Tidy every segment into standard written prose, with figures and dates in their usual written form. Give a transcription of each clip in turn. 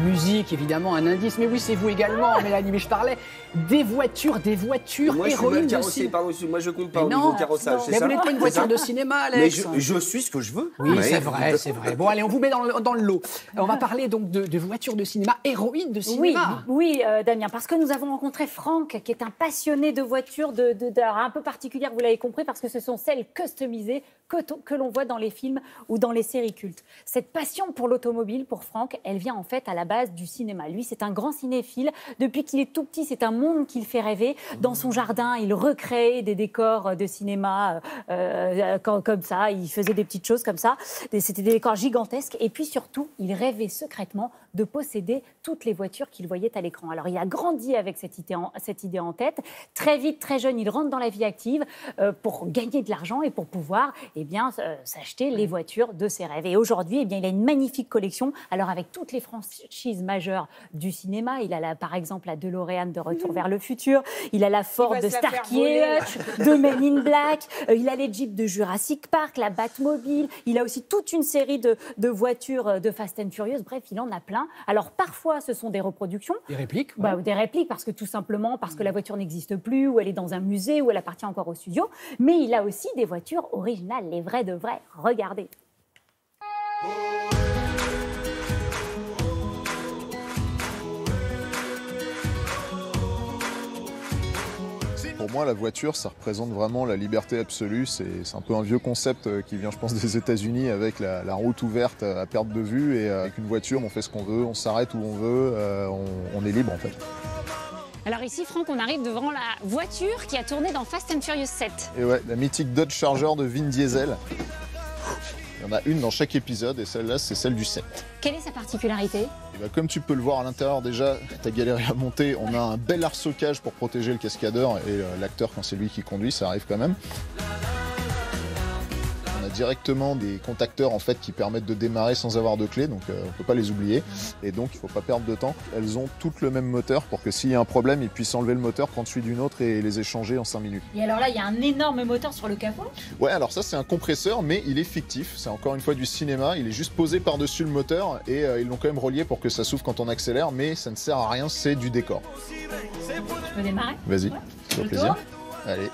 musique, évidemment, un indice. Mais oui, c'est vous également, Mélanie. Mais je parlais des voitures moi, héroïnes de carrossé, cinéma. pardon, moi je compte pas Mais au non, niveau carrossage, c'est mais ça? vous n'êtes pas une voiture de cinéma, Alex. Mais je suis ce que je veux. Oui, Ouais, c'est vrai, c'est vrai. Bon, allez, on vous met dans le lot. On va parler donc de voitures de cinéma, héroïnes de cinéma. Oui, Damien, parce que nous avons rencontré Franck, qui est un passionné de voitures un peu particulières, vous l'avez compris, parce que ce sont celles customisées que l'on voit dans les films ou dans les séries cultes. Cette passion pour l'automobile, pour Franck, elle vient en fait à la base du cinéma. Lui, c'est un grand cinéphile. Depuis qu'il est tout petit, c'est un monde qui le fait rêver. Dans son jardin, il recrée des décors de cinéma comme ça. Il faisait des petites choses comme ça. C'était des décors gigantesques. Et puis surtout, il rêvait secrètement de posséder toutes les voitures qu'il voyait à l'écran. Alors, il a grandi avec cette idée en tête. Très vite, très jeune, il rentre dans la vie active pour gagner de l'argent et pour pouvoir s'acheter les voitures de ses rêves. Et aujourd'hui, il a une magnifique collection. Alors, avec toutes les franchises majeures du cinéma, il a par exemple la DeLorean de Retour vers le futur, il a la Ford de Starkey Hutch, de Men in Black, il a les Jeeps de Jurassic Park, la Batmobile, il a aussi toute une série de voitures de Fast and Furious. Bref, il en a plein. Alors, parfois, ce sont des reproductions. Des répliques. Ou des répliques, parce que la voiture n'existe plus, ou elle est dans un musée, ou elle appartient encore au studio. Mais il a aussi des voitures originales, les vraies de vraies. Regardez. Pour moi, la voiture, ça représente vraiment la liberté absolue. C'est un peu un vieux concept qui vient, je pense, des États-Unis avec la route ouverte à perte de vue. Et avec une voiture, on fait ce qu'on veut, on s'arrête où on veut, on est libre en fait. Alors ici, Franck, on arrive devant la voiture qui a tourné dans Fast and Furious 7. Et ouais, la mythique Dodge Charger de Vin Diesel. Il y en a une dans chaque épisode et celle-là, c'est celle du 7. Quelle est sa particularité ? Et bah, comme tu peux le voir à l'intérieur déjà, t'as galéré à monter, on a un bel arceau-cage pour protéger le cascadeur et l'acteur quand c'est lui qui conduit, ça arrive quand même. On a directement des contacteurs en fait qui permettent de démarrer sans avoir de clé, donc on peut pas les oublier. Et donc il faut pas perdre de temps. Elles ont toutes le même moteur pour que s'il y a un problème, ils puissent enlever le moteur, prendre celui d'une autre et les échanger en 5 minutes. Et alors là, il y a un énorme moteur sur le capot. Ouais, alors ça c'est un compresseur, mais il est fictif. C'est encore une fois du cinéma. Il est juste posé par-dessus le moteur et ils l'ont quand même relié pour que ça s'ouvre quand on accélère, mais ça ne sert à rien, c'est du décor. Je peux démarrer ? Vas-y, Ouais. ça fait plaisir. Allez.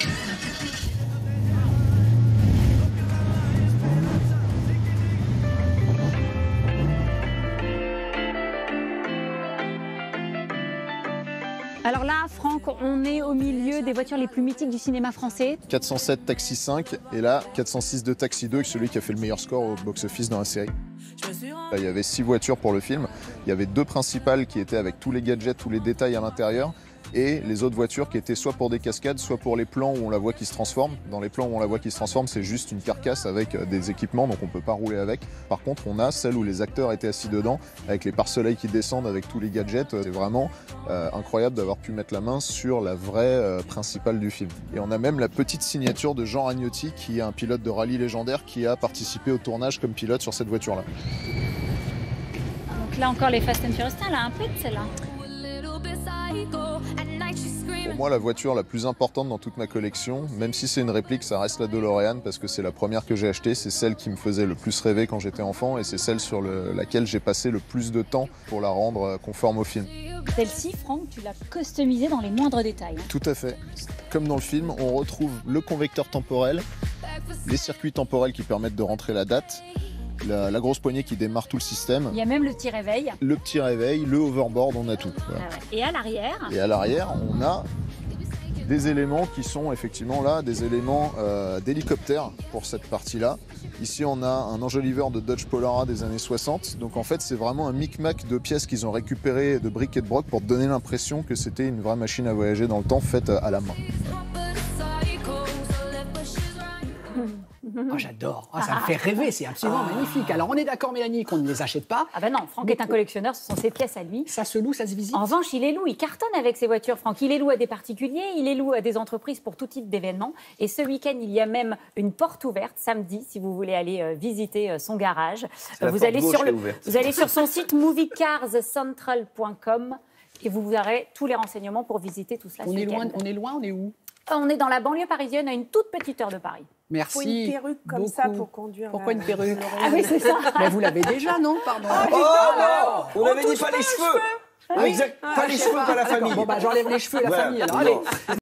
Alors là, Franck, on est au milieu des voitures les plus mythiques du cinéma français. 407 Taxi 5 et là 406 de Taxi 2, celui qui a fait le meilleur score au box-office dans la série. Là, il y avait 6 voitures pour le film. Il y avait 2 principales qui étaient avec tous les gadgets, tous les détails à l'intérieur. Et les autres voitures qui étaient soit pour des cascades, soit pour les plans où on la voit qui se transforme. Dans les plans où on la voit qui se transforme, c'est juste une carcasse avec des équipements, donc on ne peut pas rouler avec. Par contre, on a celle où les acteurs étaient assis dedans, avec les pare-soleils qui descendent, avec tous les gadgets. C'est vraiment incroyable d'avoir pu mettre la main sur la vraie principale du film. Et on a même la petite signature de Jean Ragnotti, qui est un pilote de rallye légendaire, qui a participé au tournage comme pilote sur cette voiture-là. Donc là encore, les Fast and Furious, elle a un peu de celle-là. Pour moi, la voiture la plus importante dans toute ma collection, même si c'est une réplique, ça reste la DeLorean parce que c'est la première que j'ai achetée, c'est celle qui me faisait le plus rêver quand j'étais enfant et c'est celle sur laquelle j'ai passé le plus de temps pour la rendre conforme au film. Celle-ci, Franck, tu l'as customisée dans les moindres détails. Tout à fait. Comme dans le film, on retrouve le convecteur temporel, les circuits temporels qui permettent de rentrer la date, la grosse poignée qui démarre tout le système. Il y a même le petit réveil. Le petit réveil, le hoverboard, on a tout. Voilà. Ah ouais. Et à l'arrière, Et à l'arrière, on a des éléments qui sont effectivement là, des éléments d'hélicoptère pour cette partie-là. Ici, on a un enjoliveur de Dodge Polara des années 60. Donc en fait, c'est vraiment un micmac de pièces qu'ils ont récupérées de briques et de broc pour donner l'impression que c'était une vraie machine à voyager dans le temps faite à la main. Oh, j'adore. Oh, ça me fait rêver, c'est absolument magnifique. Alors, on est d'accord, Mélanie, qu'on ne les achète pas. Ah ben non, Franck est un collectionneur, ce sont ses pièces à lui. Ça se loue, ça se visite. En revanche, il les loue, il cartonne avec ses voitures, Franck. Il les loue à des particuliers, il les loue à des entreprises pour tout type d'événements. Et ce week-end, il y a même une porte ouverte, samedi, si vous voulez aller visiter son garage. Vous allez sur son site moviecarscentral.com et vous aurez tous les renseignements pour visiter tout cela. On est loin, on est où ? On est dans la banlieue parisienne, à une toute petite heure de Paris. Merci. Faut une perruque comme ça pour conduire. Pourquoi une perruque? Ah oui, c'est ça. Mais vous l'avez déjà, non? Pardon. On avait dit pas les cheveux. Exact. Pas les cheveux, pas la famille. Bon, bah, j'enlève les cheveux, la Voilà. famille. Alors, Non. allez.